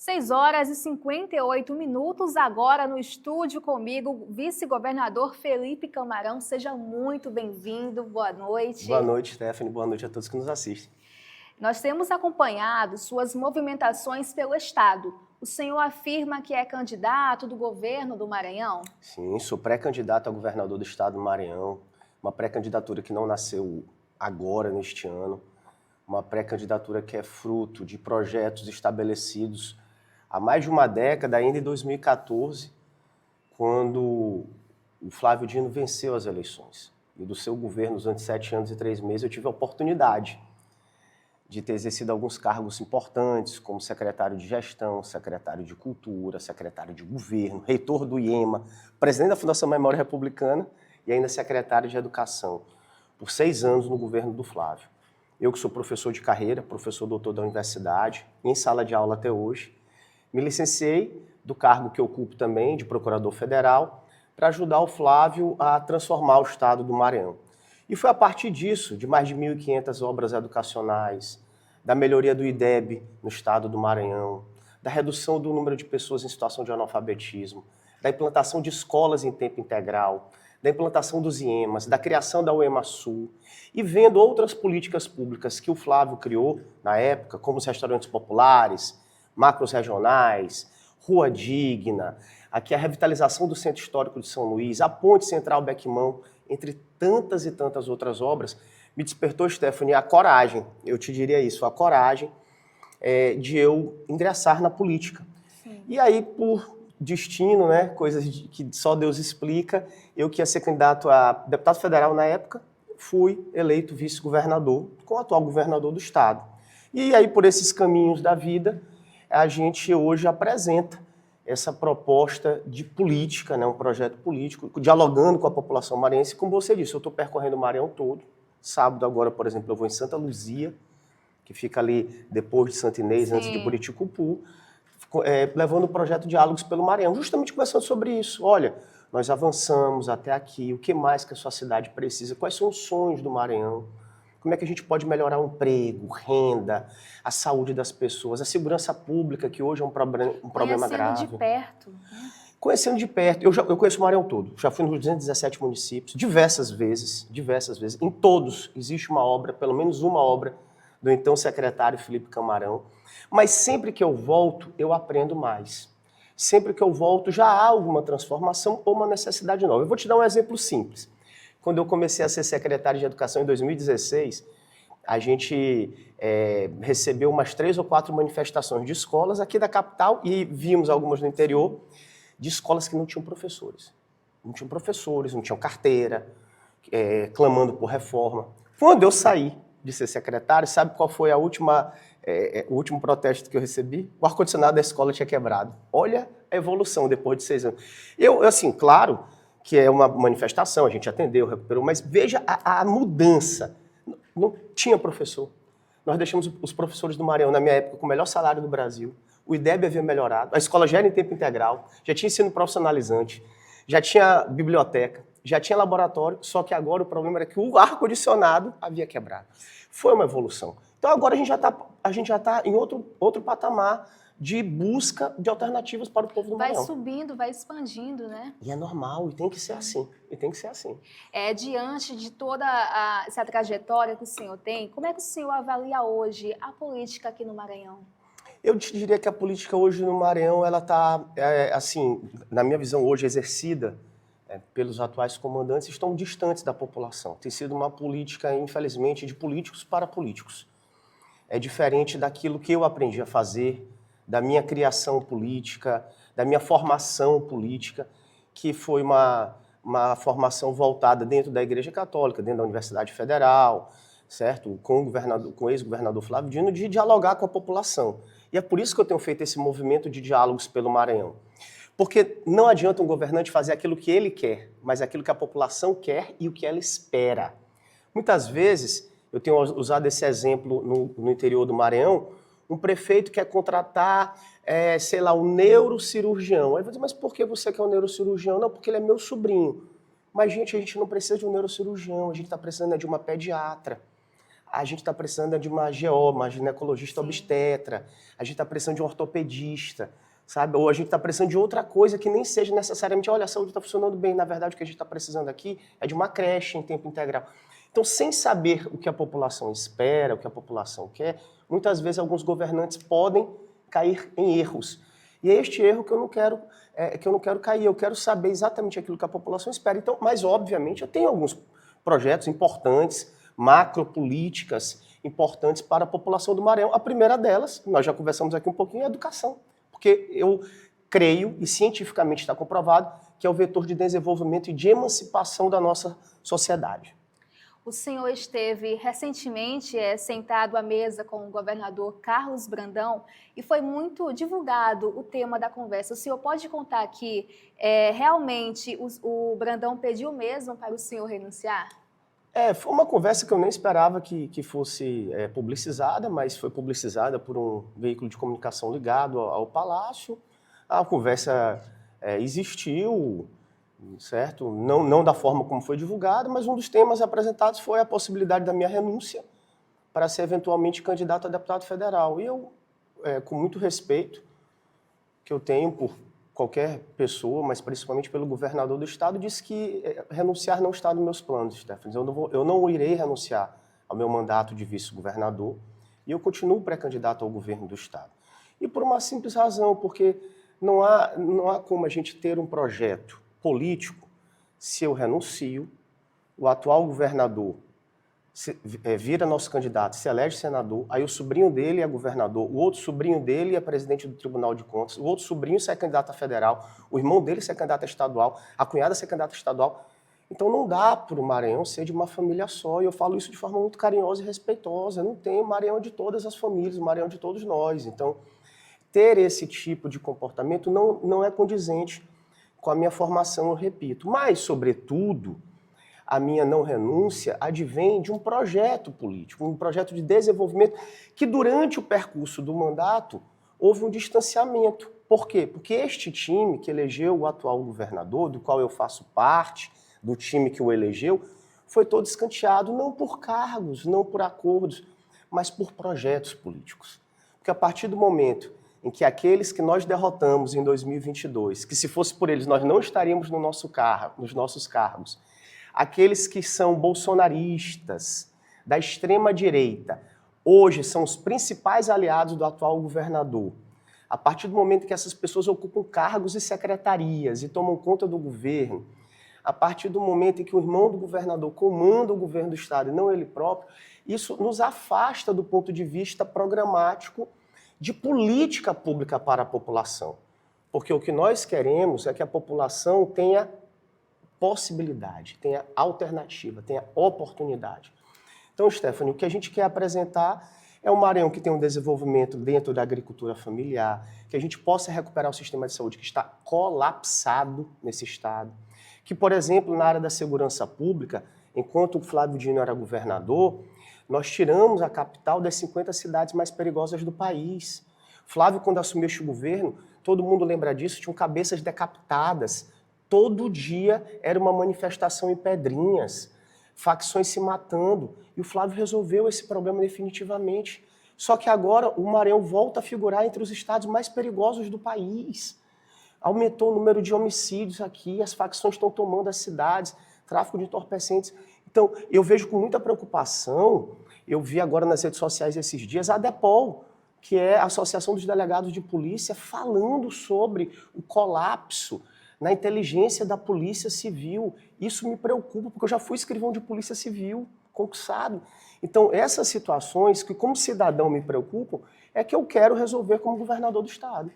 6h58, agora no estúdio comigo, vice-governador Felipe Camarão. Seja muito bem-vindo, boa noite. Boa noite, Stephanie, boa noite a todos que nos assistem. Nós temos acompanhado suas movimentações pelo Estado. O senhor afirma que é candidato do governo do Maranhão? Sim, sou pré-candidato a governador do estado do Maranhão, uma pré-candidatura que não nasceu agora, neste ano, uma pré-candidatura que é fruto de projetos estabelecidos há mais de uma década, ainda em 2014, quando o Flávio Dino venceu as eleições. E do seu governo, durante 7 anos e 3 meses, eu tive a oportunidade de ter exercido alguns cargos importantes, como secretário de Gestão, secretário de Cultura, secretário de Governo, reitor do IEMA, presidente da Fundação Memória Republicana e ainda secretário de Educação, por 6 anos no governo do Flávio. Eu que sou professor de carreira, professor doutor da universidade, em sala de aula até hoje, me licenciei do cargo que ocupo também, de procurador federal, para ajudar o Flávio a transformar o estado do Maranhão. E foi a partir disso, de mais de 1.500 obras educacionais, da melhoria do IDEB no estado do Maranhão, da redução do número de pessoas em situação de analfabetismo, da implantação de escolas em tempo integral, da implantação dos IEMAs, da criação da UEMA Sul, e vendo outras políticas públicas que o Flávio criou na época, como os restaurantes populares, macros regionais, Rua Digna, aqui a revitalização do Centro Histórico de São Luís, a Ponte Central Bequimão, entre tantas e tantas outras obras, me despertou, Stephanie, a coragem, eu te diria isso, a coragem de eu ingressar na política. Sim. E aí, por destino, né, coisas que só Deus explica, eu que ia ser candidato a deputado federal na época, fui eleito vice-governador com o atual governador do estado. E aí, por esses caminhos da vida, a gente hoje apresenta essa proposta de política, né, um projeto político, dialogando com a população maranhense. Como você disse, eu estou percorrendo o Maranhão todo. Sábado agora, por exemplo, eu vou em Santa Luzia, que fica ali depois de Santo Inês, antes de Buriticupu, levando o projeto Diálogos pelo Maranhão, justamente conversando sobre isso. Olha, nós avançamos até aqui, o que mais que a sua cidade precisa, quais são os sonhos do Maranhão, como é que a gente pode melhorar o emprego, renda, a saúde das pessoas, a segurança pública, que hoje é um problema grave. Conhecendo de perto. Conhecendo de perto. Eu conheço o Maranhão todo. Já fui nos 217 municípios, diversas vezes. Em todos existe uma obra, pelo menos uma obra, do então secretário Felipe Camarão. Mas sempre que eu volto, eu aprendo mais. Sempre que eu volto, já há alguma transformação ou uma necessidade nova. Eu vou te dar um exemplo simples. Quando eu comecei a ser secretário de Educação em 2016, a gente recebeu umas 3 ou 4 manifestações de escolas aqui da capital e vimos algumas no interior, de escolas que não tinham professores. Não tinham carteira, clamando por reforma. Quando eu saí de ser secretário, sabe qual foi o último protesto que eu recebi? O ar-condicionado da escola tinha quebrado. Olha a evolução depois de 6 anos. Assim, claro que é uma manifestação, a gente atendeu, recuperou, mas veja a mudança. Não tinha professor. Nós deixamos os professores do Maranhão, na minha época, com o melhor salário do Brasil. O IDEB havia melhorado, a escola já era em tempo integral, já tinha ensino profissionalizante, já tinha biblioteca, já tinha laboratório, só que agora o problema era que o ar-condicionado havia quebrado. Foi uma evolução. Então agora a gente já está em outro patamar de busca de alternativas para o povo do Maranhão. Vai subindo, vai expandindo, né? E é normal, e tem que ser assim. Diante de toda essa trajetória que o senhor tem, como é que o senhor avalia hoje a política aqui no Maranhão? Eu te diria que a política hoje no Maranhão, ela está, assim, na minha visão hoje, exercida pelos atuais comandantes, estão distantes da população. Tem sido uma política, infelizmente, de políticos para políticos. É diferente daquilo que eu aprendi a fazer, da minha criação política, da minha formação política, que foi uma formação voltada dentro da Igreja Católica, dentro da Universidade Federal, certo? Com o ex-governador Flávio Dino, de dialogar com a população. E é por isso que eu tenho feito esse movimento de diálogos pelo Maranhão. Porque não adianta um governante fazer aquilo que ele quer, mas aquilo que a população quer e o que ela espera. Muitas vezes, eu tenho usado esse exemplo no interior do Maranhão, um prefeito quer contratar, um neurocirurgião. Aí eu vou dizer, mas por que você quer um neurocirurgião? Não, porque ele é meu sobrinho. Mas, gente, a gente não precisa de um neurocirurgião, a gente está precisando de uma pediatra. A gente está precisando de uma GO, uma ginecologista Sim. obstetra, a gente está precisando de um ortopedista, sabe? Ou a gente está precisando de outra coisa que nem seja necessariamente, olha, a saúde está funcionando bem, na verdade o que a gente está precisando aqui é de uma creche em tempo integral. Então, sem saber o que a população espera, o que a população quer, muitas vezes alguns governantes podem cair em erros. E é este erro que eu não quero cair, eu quero saber exatamente aquilo que a população espera. Então, mas, obviamente, eu tenho alguns projetos importantes, macropolíticas importantes para a população do Maranhão. A primeira delas, nós já conversamos aqui um pouquinho, é a educação. Porque eu creio, e cientificamente está comprovado, que é o vetor de desenvolvimento e de emancipação da nossa sociedade. O senhor esteve recentemente sentado à mesa com o governador Carlos Brandão e foi muito divulgado o tema da conversa. O senhor pode contar aqui, realmente o Brandão pediu mesmo para o senhor renunciar? Foi uma conversa que eu nem esperava que fosse publicizada, mas foi publicizada por um veículo de comunicação ligado ao Palácio. A conversa existiu, certo? Não da forma como foi divulgada, mas um dos temas apresentados foi a possibilidade da minha renúncia para ser eventualmente candidato a deputado federal. E eu, com muito respeito que eu tenho por qualquer pessoa, mas principalmente pelo governador do estado, disse que renunciar não está nos meus planos, Stephanie. Eu não irei renunciar ao meu mandato de vice-governador e eu continuo pré-candidato ao governo do estado. E por uma simples razão, porque não há como a gente ter um projeto político se eu renuncio, o atual governador vira nosso candidato, se elege senador, aí o sobrinho dele é governador, o outro sobrinho dele é presidente do Tribunal de Contas, o outro sobrinho é candidato a federal, o irmão dele é candidato a estadual, a cunhada é candidata a estadual. Então não dá para o Maranhão ser de uma família só, e eu falo isso de forma muito carinhosa e respeitosa. Não tem, o Maranhão de todas as famílias, o Maranhão de todos nós. Então, ter esse tipo de comportamento não é condizente com a minha formação, eu repito. Mas, sobretudo, a minha não renúncia advém de um projeto político, um projeto de desenvolvimento que durante o percurso do mandato houve um distanciamento. Por quê? Porque este time que elegeu o atual governador, do qual eu faço parte, do time que o elegeu, foi todo escanteado, não por cargos, não por acordos, mas por projetos políticos. Porque a partir do momento em que aqueles que nós derrotamos em 2022, que se fosse por eles nós não estaríamos no nosso nos nossos cargos, aqueles que são bolsonaristas, da extrema-direita, hoje são os principais aliados do atual governador. A partir do momento que essas pessoas ocupam cargos e secretarias e tomam conta do governo, a partir do momento em que o irmão do governador comanda o governo do estado e não ele próprio, isso nos afasta do ponto de vista programático de política pública para a população. Porque o que nós queremos é que a população tenha possibilidade, tenha alternativa, tenha oportunidade. Então, Stephanie, o que a gente quer apresentar é um Maranhão que tem um desenvolvimento dentro da agricultura familiar, que a gente possa recuperar o sistema de saúde que está colapsado nesse estado, que, por exemplo, na área da segurança pública, enquanto o Flávio Dino era governador, nós tiramos a capital das 50 cidades mais perigosas do país. Flávio, quando assumiu este governo, todo mundo lembra disso, tinham cabeças decapitadas. Todo dia era uma manifestação em Pedrinhas, facções se matando. E o Flávio resolveu esse problema definitivamente. Só que agora o Maranhão volta a figurar entre os estados mais perigosos do país. Aumentou o número de homicídios aqui, as facções estão tomando as cidades, tráfico de entorpecentes. Então, eu vejo com muita preocupação, eu vi agora nas redes sociais esses dias, a ADEPOL, que é a Associação dos Delegados de Polícia, falando sobre o colapso na inteligência da Polícia Civil. Isso me preocupa, porque eu já fui escrivão de Polícia Civil, concursado. Então, essas situações que, como cidadão, me preocupam, é que eu quero resolver como governador do estado.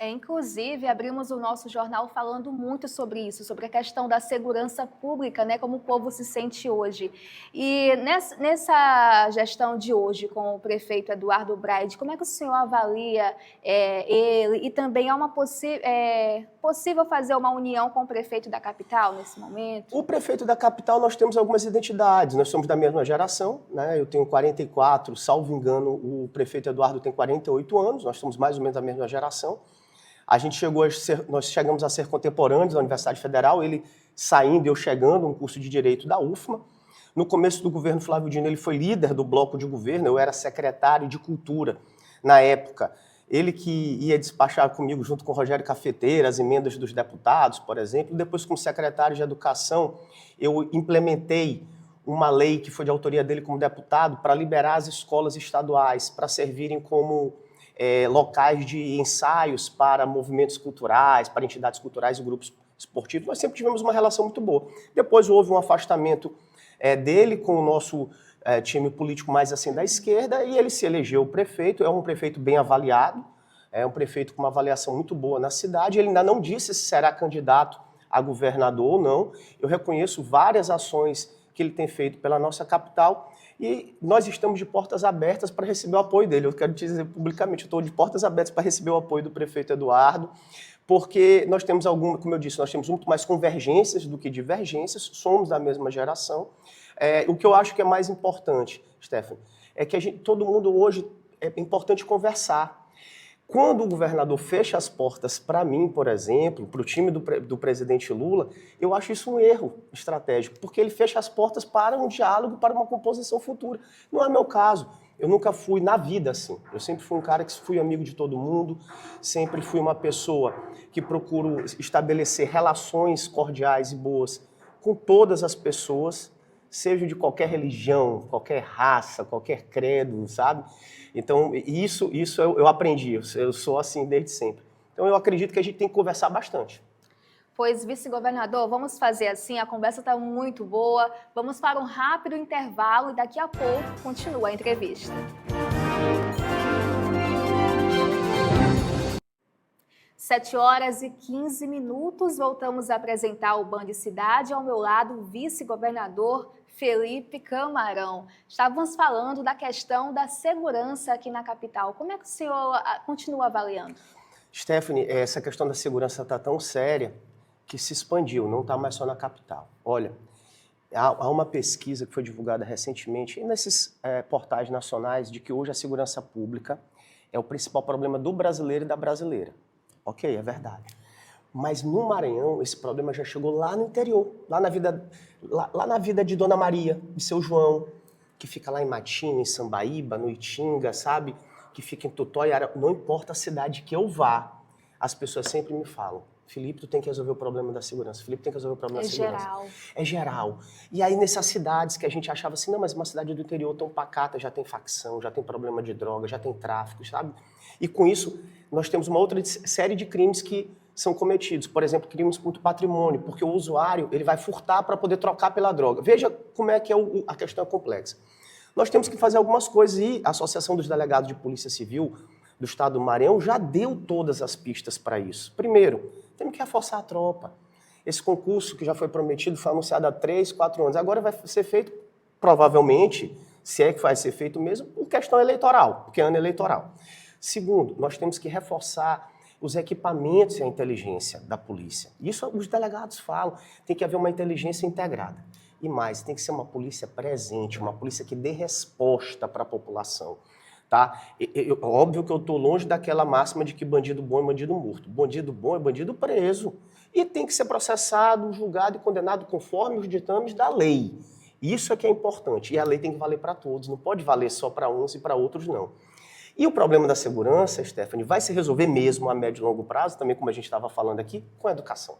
Inclusive, abrimos o nosso jornal falando muito sobre isso, sobre a questão da segurança pública, né, como o povo se sente hoje. E nessa gestão de hoje com o prefeito Eduardo Braide, como é que o senhor avalia ele? E também é uma possível fazer uma união com o prefeito da capital nesse momento? O prefeito da capital, nós temos algumas identidades, nós somos da mesma geração, né? Eu tenho 44, salvo engano, o prefeito Eduardo tem 48 anos, nós somos mais ou menos da mesma geração. Nós chegamos a ser contemporâneos da Universidade Federal, ele saindo e eu chegando no curso de Direito da UFMA. No começo do governo Flávio Dino, ele foi líder do bloco de governo, eu era secretário de Cultura na época. Ele que ia despachar comigo, junto com o Rogério Cafeteira, as emendas dos deputados, por exemplo. Depois, como secretário de Educação, eu implementei uma lei que foi de autoria dele como deputado para liberar as escolas estaduais, para servirem como locais de ensaios para movimentos culturais, para entidades culturais e grupos esportivos. Nós sempre tivemos uma relação muito boa. Depois houve um afastamento dele com o nosso time político mais assim da esquerda, e ele se elegeu prefeito. É um prefeito bem avaliado, é um prefeito com uma avaliação muito boa na cidade. Ele ainda não disse se será candidato a governador ou não. Eu reconheço várias ações que ele tem feito pela nossa capital e nós estamos de portas abertas para receber o apoio dele. Eu quero te dizer publicamente, eu estou de portas abertas para receber o apoio do prefeito Eduardo, porque nós temos como eu disse, nós temos muito mais convergências do que divergências, somos da mesma geração. O que eu acho que é mais importante, Stephanie, é que todo mundo hoje é importante conversar. Quando o governador fecha as portas para mim, por exemplo, para o time do presidente Lula, eu acho isso um erro estratégico, porque ele fecha as portas para um diálogo, para uma composição futura. Não é meu caso. Eu nunca fui na vida assim. Eu sempre fui um cara que fui amigo de todo mundo, sempre fui uma pessoa que procuro estabelecer relações cordiais e boas com todas as pessoas, seja de qualquer religião, qualquer raça, qualquer credo, sabe? Então, isso eu aprendi, eu sou assim desde sempre. Então, eu acredito que a gente tem que conversar bastante. Pois, vice-governador, vamos fazer assim, a conversa está muito boa, vamos para um rápido intervalo e daqui a pouco continua a entrevista. 7h15, voltamos a apresentar o Band Cidade. Ao meu lado, o vice-governador Felipe Camarão. Estávamos falando da questão da segurança aqui na capital. Como é que o senhor continua avaliando? Stephanie, essa questão da segurança está tão séria que se expandiu, não está mais só na capital. Olha, há uma pesquisa que foi divulgada recentemente nesses portais nacionais de que hoje a segurança pública é o principal problema do brasileiro e da brasileira. Ok, é verdade. Mas no Maranhão, esse problema já chegou lá no interior, lá na vida de Dona Maria, de Seu João, que fica lá em Matinho, em Sambaíba, no Itinga, sabe? Que fica em Tutóia, não importa a cidade que eu vá, as pessoas sempre me falam, Felipe, tu tem que resolver o problema da segurança. Felipe, tem que resolver o problema da segurança. É geral. É geral. E aí nessas cidades que a gente achava assim, não, mas uma cidade do interior tão pacata, já tem facção, já tem problema de droga, já tem tráfico, sabe? E com isso, nós temos uma outra série de crimes que são cometidos. Por exemplo, crimes contra o patrimônio, porque o usuário ele vai furtar para poder trocar pela droga. Veja como é que a questão é complexa. Nós temos que fazer algumas coisas e a Associação dos Delegados de Polícia Civil do Estado do Maranhão já deu todas as pistas para isso. Primeiro, temos que reforçar a tropa. Esse concurso que já foi prometido foi anunciado há 3, 4 anos. Agora vai ser feito, provavelmente, se é que vai ser feito mesmo, por questão eleitoral, porque é ano eleitoral. Segundo, nós temos que reforçar os equipamentos e a inteligência da polícia. Isso os delegados falam. Tem que haver uma inteligência integrada. E mais, tem que ser uma polícia presente, uma polícia que dê resposta para a população. Tá? Óbvio que eu estou longe daquela máxima de que bandido bom é bandido morto. Bandido bom é bandido preso. E tem que ser processado, julgado e condenado conforme os ditames da lei. Isso é que é importante. E a lei tem que valer para todos. Não pode valer só para uns e para outros, não. E o problema da segurança, Stephanie, vai se resolver mesmo a médio e longo prazo, também como a gente estava falando aqui, com a educação.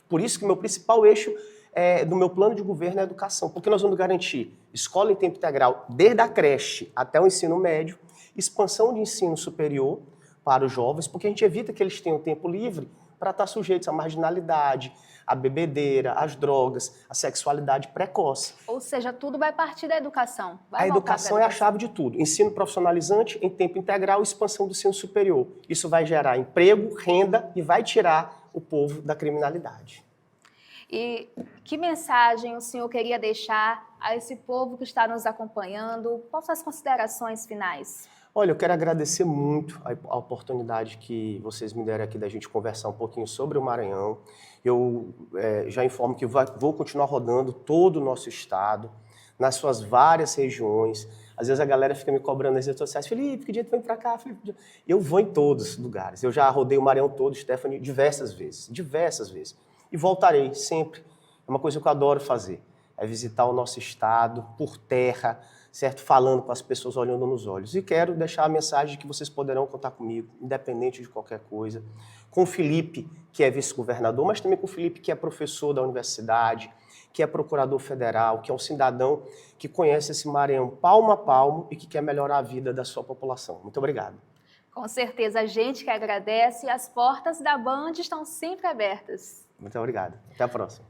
Por isso que o meu principal eixo do meu plano de governo é a educação, porque nós vamos garantir escola em tempo integral, desde a creche até o ensino médio, expansão de ensino superior para os jovens, porque a gente evita que eles tenham tempo livre para estar sujeitos à marginalidade, à bebedeira, às drogas, à sexualidade precoce. Ou seja, tudo vai partir da educação. A educação é a chave de tudo. Ensino profissionalizante em tempo integral, expansão do ensino superior. Isso vai gerar emprego, renda e vai tirar o povo da criminalidade. E que mensagem o senhor queria deixar a esse povo que está nos acompanhando? Quais são as considerações finais? Olha, eu quero agradecer muito a oportunidade que vocês me deram aqui da gente conversar um pouquinho sobre o Maranhão. Eu já informo que vou continuar rodando todo o nosso estado, nas suas várias regiões. Às vezes a galera fica me cobrando nas redes sociais, Felipe, que dia tu vem pra cá? Felipe? Eu vou em todos os lugares. Eu já rodei o Maranhão todo, Stephanie, diversas vezes. E voltarei sempre. É uma coisa que eu adoro fazer. é visitar o nosso estado por terra, certo? Falando com as pessoas, olhando nos olhos. E quero deixar a mensagem de que vocês poderão contar comigo, independente de qualquer coisa. Com o Felipe, que é vice-governador, mas também com o Felipe, que é professor da universidade, que é procurador federal, que é um cidadão que conhece esse Maranhão palmo a palmo e que quer melhorar a vida da sua população. Muito obrigado. Com certeza, a gente que agradece. As portas da Band estão sempre abertas. Muito obrigado. Até a próxima.